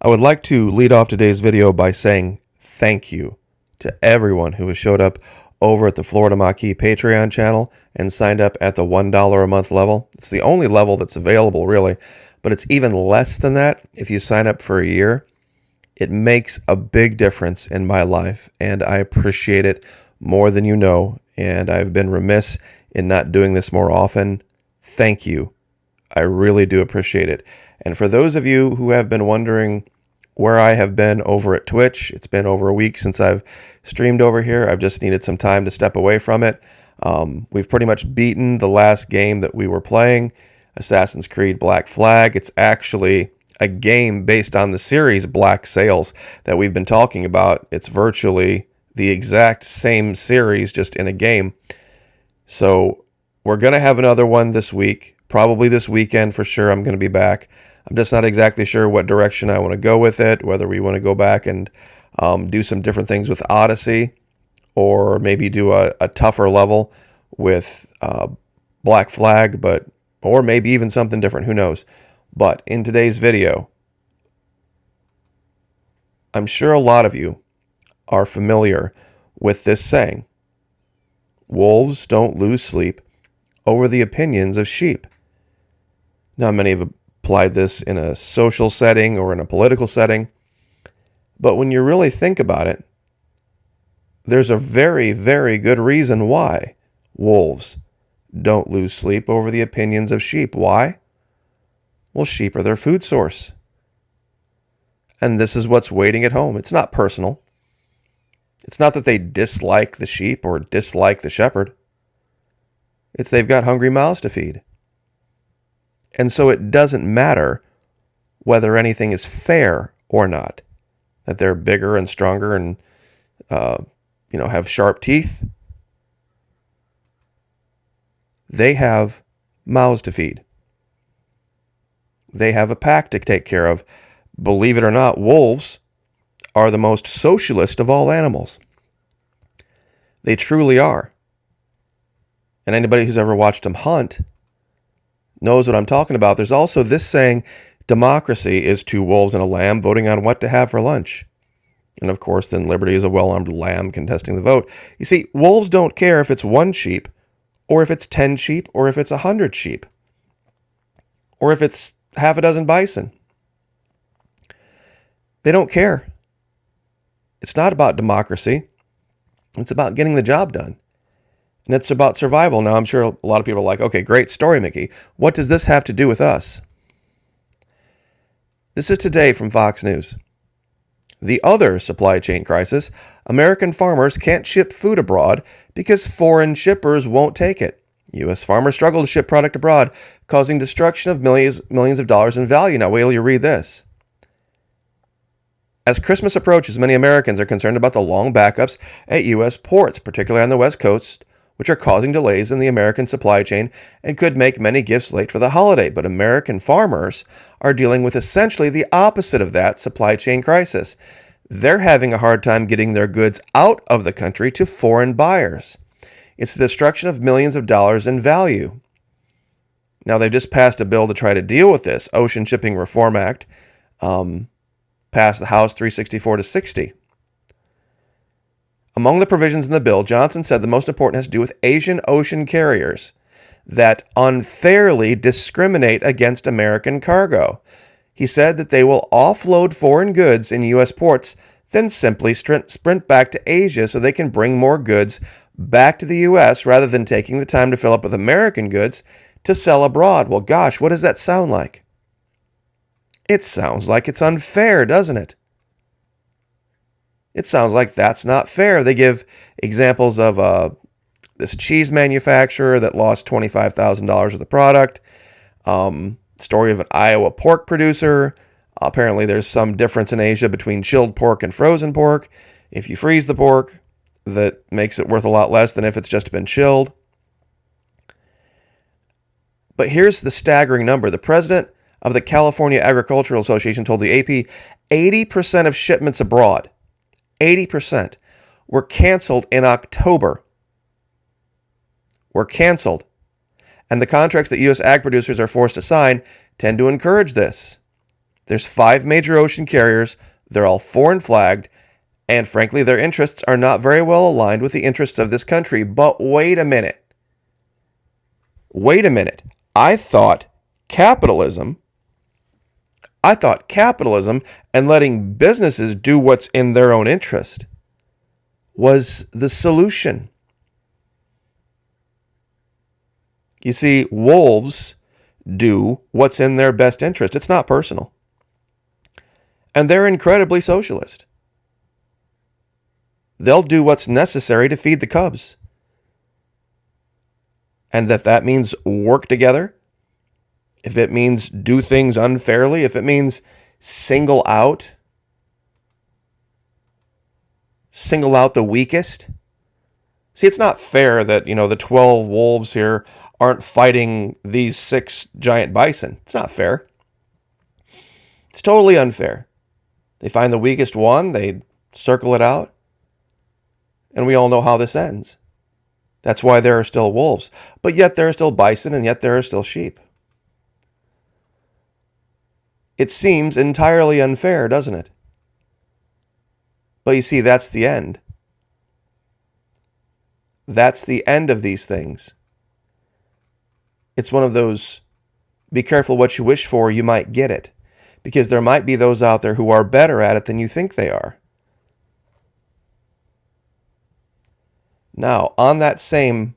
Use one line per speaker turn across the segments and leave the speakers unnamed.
I would like to lead off today's video by saying thank you to everyone who has showed up over at the Florida Maquis Patreon channel and signed up at the $1 a month level. It's the only level that's available, really, but it's even less than that if you sign up for a year. It makes a big difference in my life, and I appreciate it more than you know, and I've been remiss in not doing this more often. Thank you. I really do appreciate it. And for those of you who have been wondering where I have been over at Twitch, it's been over a week since I've streamed over here. I've just needed some time to step away from it. We've pretty much beaten the last game that we were playing, Assassin's Creed Black Flag. It's actually a game based on the series Black Sails that we've been talking about. It's virtually the exact same series, just in a game. So we're going to have another one this week. Probably this weekend for sure. I'm going to be back. I'm just not exactly sure what direction I want to go with it, whether we want to go back and do some different things with Odyssey, or maybe do a tougher level with Black Flag, or maybe even something different. Who knows? But in today's video, I'm sure a lot of you are familiar with this saying: wolves don't lose sleep over the opinions of sheep. Now, many have applied this in a social setting or in a political setting, but when you really think about it, there's a very, very good reason why wolves don't lose sleep over the opinions of sheep. Why? Well, sheep are their food source. And this is what's waiting at home. It's not personal. It's not that they dislike the sheep or dislike the shepherd. It's they've got hungry mouths to feed. And so it doesn't matter whether anything is fair or not, that they're bigger and stronger and, have sharp teeth. They have mouths to feed. They have a pack to take care of. Believe it or not, wolves are the most socialist of all animals. They truly are. And anybody who's ever watched them hunt knows what I'm talking about. There's also this saying: democracy is two wolves and a lamb voting on what to have for lunch. And of course, then liberty is a well-armed lamb contesting the vote. You see, wolves don't care if it's one sheep, or if it's 10 sheep, or if it's 100 sheep, or if it's half a dozen bison. They don't care. It's not about democracy. It's about getting the job done. And it's about survival. Now, I'm sure a lot of people are like, okay, great story, Mickey. What does this have to do with us? This is today from Fox News. The other supply chain crisis: American farmers can't ship food abroad because foreign shippers won't take it. U.S. farmers struggle to ship product abroad, causing destruction of millions of dollars in value. Now, wait till you read this. As Christmas approaches, many Americans are concerned about the long backups at U.S. ports, particularly on the West Coast, which are causing delays in the American supply chain and could make many gifts late for the holiday. But American farmers are dealing with essentially the opposite of that supply chain crisis. They're having a hard time getting their goods out of the country to foreign buyers. It's the destruction of millions of dollars in value. Now, they've just passed a bill to try to deal with this. Ocean Shipping Reform Act passed the House 364 to 60. Among the provisions in the bill, Johnson said the most important has to do with Asian ocean carriers that unfairly discriminate against American cargo. He said that they will offload foreign goods in U.S. ports, then simply sprint back to Asia so they can bring more goods back to the U.S. rather than taking the time to fill up with American goods to sell abroad. Well, gosh, what does that sound like? It sounds like it's unfair, doesn't it? It sounds like that's not fair. They give examples of this cheese manufacturer that lost $25,000 of the product. Story of an Iowa pork producer. Apparently there's some difference in Asia between chilled pork and frozen pork. If you freeze the pork, that makes it worth a lot less than if it's just been chilled. But here's the staggering number. The president of the California Agricultural Association told the AP 80% of shipments abroad, 80%, were canceled in October. Were canceled. And the contracts that U.S. ag producers are forced to sign tend to encourage this. There's 5 major ocean carriers. They're all foreign flagged, and frankly, their interests are not very well aligned with the interests of this country. But wait a minute. Wait a minute. I thought capitalism and letting businesses do what's in their own interest was the solution. You see, wolves do what's in their best interest. It's not personal. And they're incredibly socialist. They'll do what's necessary to feed the cubs. And that means work together, if it means do things unfairly, if it means single out the weakest. See, it's not fair that, the 12 wolves here aren't fighting these 6 giant bison. It's not fair. It's totally unfair. They find the weakest one, they circle it out, and we all know how this ends. That's why there are still wolves. But yet there are still bison, and yet there are still sheep. It seems entirely unfair, doesn't it? But you see, that's the end. That's the end of these things. It's one of those, be careful what you wish for, you might get it. Because there might be those out there who are better at it than you think they are. Now, on that same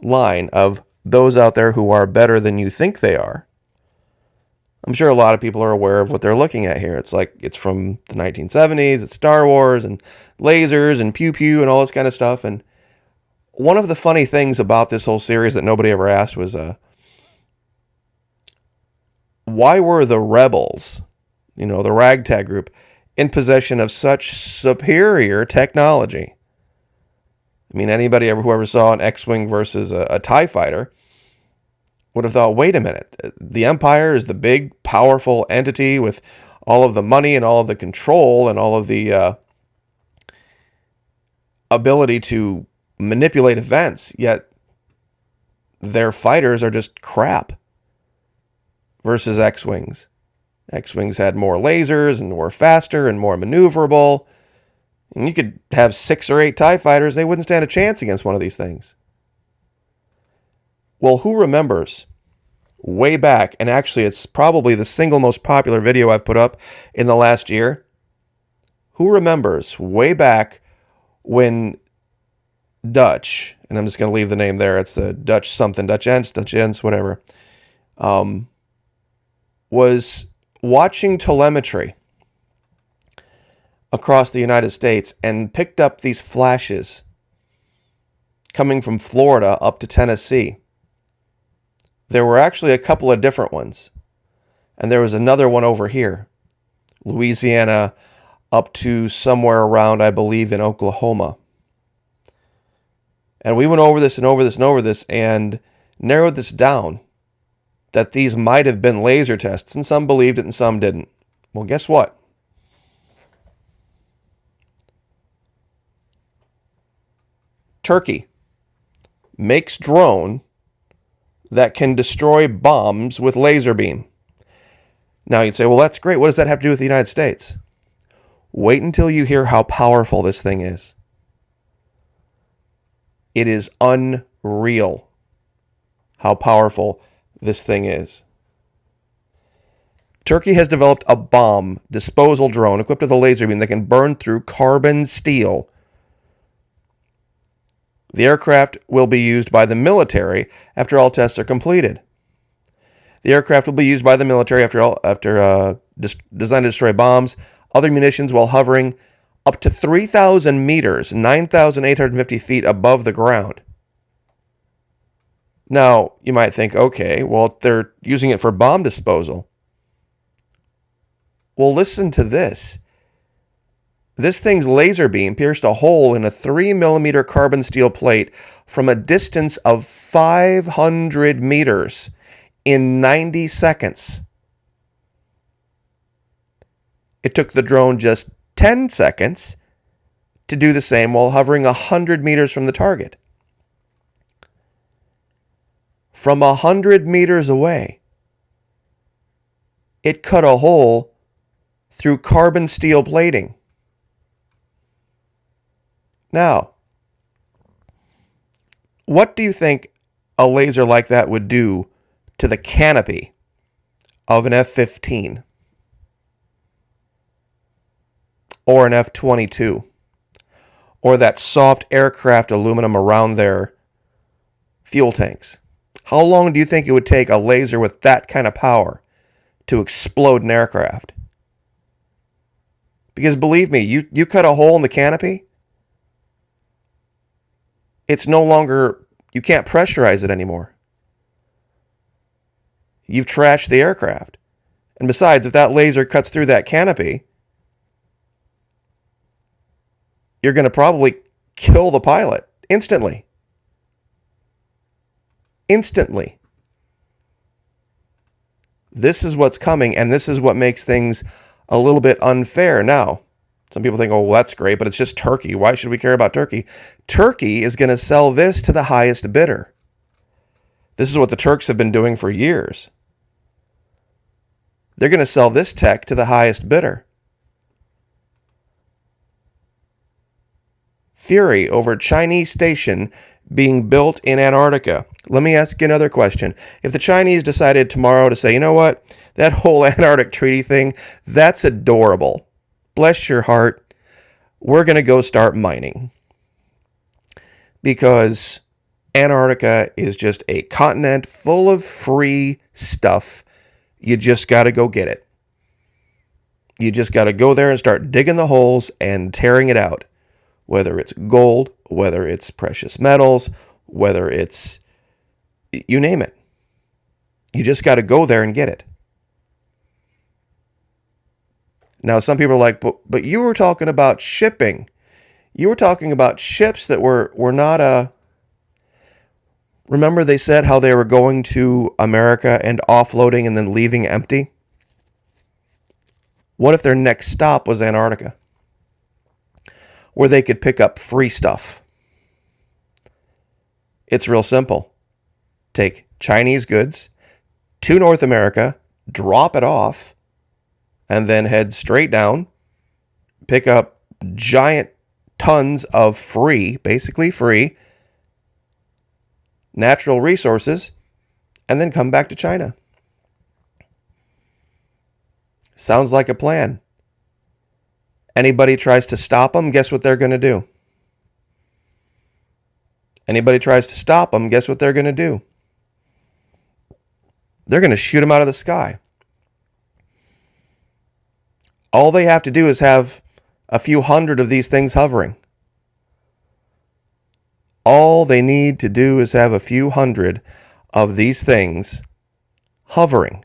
line of those out there who are better than you think they are, I'm sure a lot of people are aware of what they're looking at here. It's from the 1970s, it's Star Wars and lasers and pew-pew and all this kind of stuff. And one of the funny things about this whole series that nobody ever asked was, why were the rebels, the ragtag group, in possession of such superior technology? I mean, whoever saw an X-Wing versus a TIE fighter would have thought, wait a minute, the Empire is the big, powerful entity with all of the money and all of the control and all of the ability to manipulate events, yet their fighters are just crap versus X-Wings. X-Wings had more lasers and were faster and more maneuverable. And you could have 6 or 8 TIE fighters, they wouldn't stand a chance against one of these things. Well, who remembers way back, and actually it's probably the single most popular video I've put up in the last year. Who remembers way back when Dutch, and I'm just going to leave the name there, it's the Dutch something, Dutch Ents, whatever, was watching telemetry across the United States and picked up these flashes coming from Florida up to Tennessee. There were actually a couple of different ones. And there was another one over here, Louisiana up to somewhere around, I believe, in Oklahoma. And we went over this and narrowed this down, that these might have been laser tests, and some believed it and some didn't. Well, guess what? Turkey makes drone that can destroy bombs with laser beam. Now you'd say, well, that's great. What does that have to do with the United States? Wait until you hear how powerful this thing is. It is unreal how powerful this thing is. Turkey has developed a bomb disposal drone equipped with a laser beam that can burn through carbon steel. The aircraft will be used by the military after all tests are completed. The aircraft will be used by the military designed to destroy bombs, other munitions while hovering up to 3,000 meters, 9,850 feet above the ground. Now, you might think, okay, well, they're using it for bomb disposal. Well, listen to this. This thing's laser beam pierced a hole in a 3mm carbon steel plate from a distance of 500 meters in 90 seconds. It took the drone just 10 seconds to do the same while hovering 100 meters from the target. From 100 meters away. It cut a hole through carbon steel plating. Now, what do you think a laser like that would do to the canopy of an F-15 or an F-22 or that soft aircraft aluminum around their fuel tanks? How long do you think it would take a laser with that kind of power to explode an aircraft? Because believe me, you cut a hole in the canopy, it's no longer, you can't pressurize it anymore. You've trashed the aircraft. And besides, if that laser cuts through that canopy, you're going to probably kill the pilot instantly. Instantly. This is what's coming, and this is what makes things a little bit unfair. Now, some people think, oh, well, that's great, but it's just Turkey. Why should we care about Turkey? Turkey is going to sell this to the highest bidder. This is what the Turks have been doing for years. They're going to sell this tech to the highest bidder. Fury over Chinese station being built in Antarctica. Let me ask you another question. If the Chinese decided tomorrow to say, you know what, that whole Antarctic treaty thing, that's adorable. Bless your heart. We're going to go start mining. Because Antarctica is just a continent full of free stuff. You just got to go get it. You just got to go there and start digging the holes and tearing it out. Whether it's gold, whether it's precious metals, whether it's, you name it. You just got to go there and get it. Now, some people are like, but you were talking about shipping. You were talking about ships that were not Remember they said how they were going to America and offloading and then leaving empty? What if their next stop was Antarctica? Where they could pick up free stuff. It's real simple. Take Chinese goods to North America, drop it off, and then head straight down, pick up giant tons of free, basically free, natural resources, and then come back to China. Sounds like a plan. Anybody tries to stop them, guess what they're going to do? Anybody tries to stop them, guess what they're going to do? They're going to shoot them out of the sky. All they have to do is have a few hundred of these things hovering. All they need to do is have a few hundred of these things hovering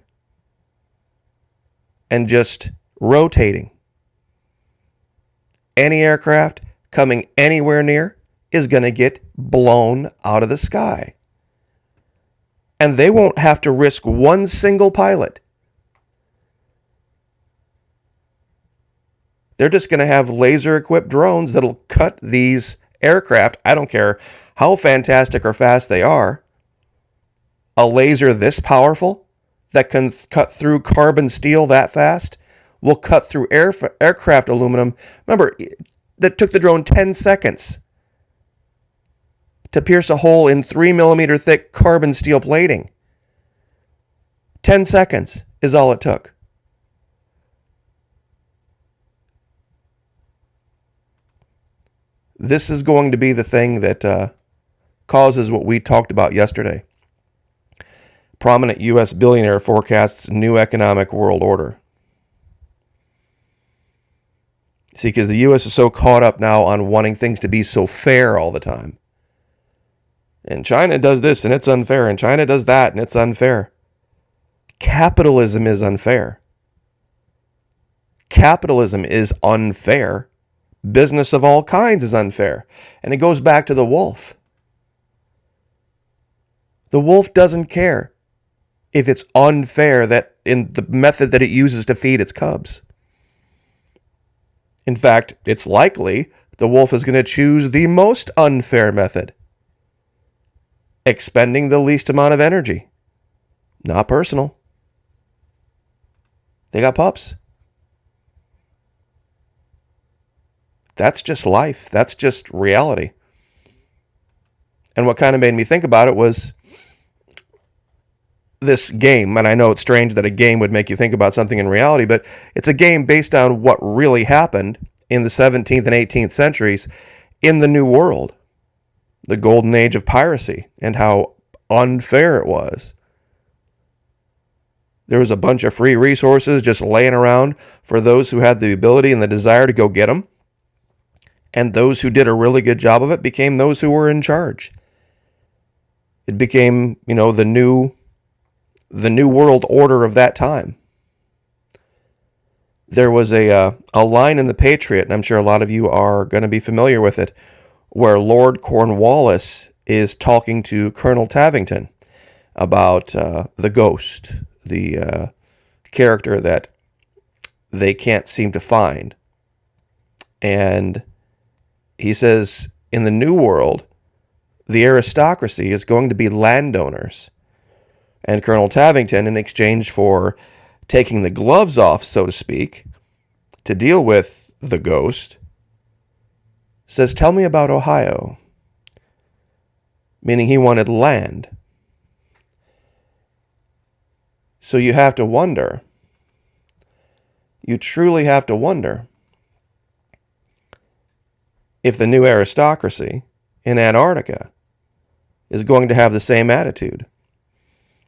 and just rotating. Any aircraft coming anywhere near is going to get blown out of the sky. And they won't have to risk one single pilot. They're just going to have laser-equipped drones that'll cut these aircraft. I don't care how fantastic or fast they are. A laser this powerful that can cut through carbon steel that fast will cut through aircraft aluminum. Remember, that took the drone 10 seconds to pierce a hole in 3mm thick carbon steel plating. 10 seconds is all it took. This is going to be the thing that causes what we talked about yesterday. Prominent U.S. billionaire forecasts new economic world order. See, because the U.S. is so caught up now on wanting things to be so fair all the time. And China does this and it's unfair, and China does that and it's unfair. Capitalism is unfair. Capitalism is unfair. Business of all kinds is unfair. And it goes back to the wolf. The wolf doesn't care if it's unfair that in the method that it uses to feed its cubs. In fact, it's likely the wolf is going to choose the most unfair method. Expending the least amount of energy. Not personal. They got pups. That's just life. That's just reality. And what kind of made me think about it was this game. And I know it's strange that a game would make you think about something in reality, but it's a game based on what really happened in the 17th and 18th centuries in the New World, the golden age of piracy, and how unfair it was. There was a bunch of free resources just laying around for those who had the ability and the desire to go get them. And those who did a really good job of it became those who were in charge. It became, the new world order of that time. There was a line in The Patriot, and I'm sure a lot of you are going to be familiar with it, where Lord Cornwallis is talking to Colonel Tavington about the ghost, the character that they can't seem to find. And he says, in the New World, the aristocracy is going to be landowners. And Colonel Tavington, in exchange for taking the gloves off, so to speak, to deal with the ghost, says, tell me about Ohio. Meaning he wanted land. So you have to wonder. You truly have to wonder if the new aristocracy in Antarctica is going to have the same attitude.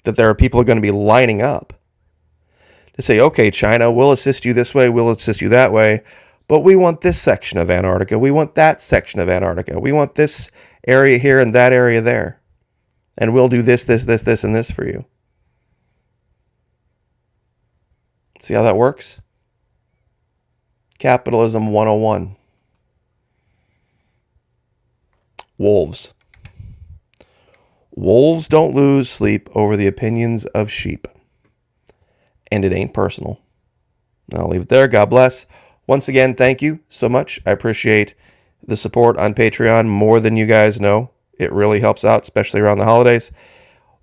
That there are people who are going to be lining up to say, okay, China, we'll assist you this way, we'll assist you that way, but we want this section of Antarctica, we want that section of Antarctica, we want this area here and that area there, and we'll do this, and this for you. See how that works? Capitalism 101. Wolves. Wolves don't lose sleep over the opinions of sheep. And it ain't personal. I'll leave it there. God bless. Once again, thank you so much. I appreciate the support on Patreon more than you guys know. It really helps out, especially around the holidays.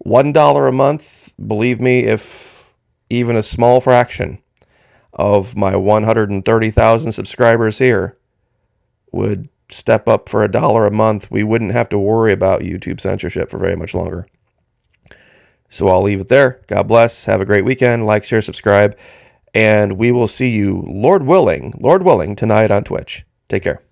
$1 a month, believe me, if even a small fraction of my 130,000 subscribers here would step up for $1 a month, we wouldn't have to worry about YouTube censorship for very much longer. So I'll leave it there. God bless. Have a great weekend. Like, share, subscribe. And we will see you, Lord willing, tonight on Twitch. Take care.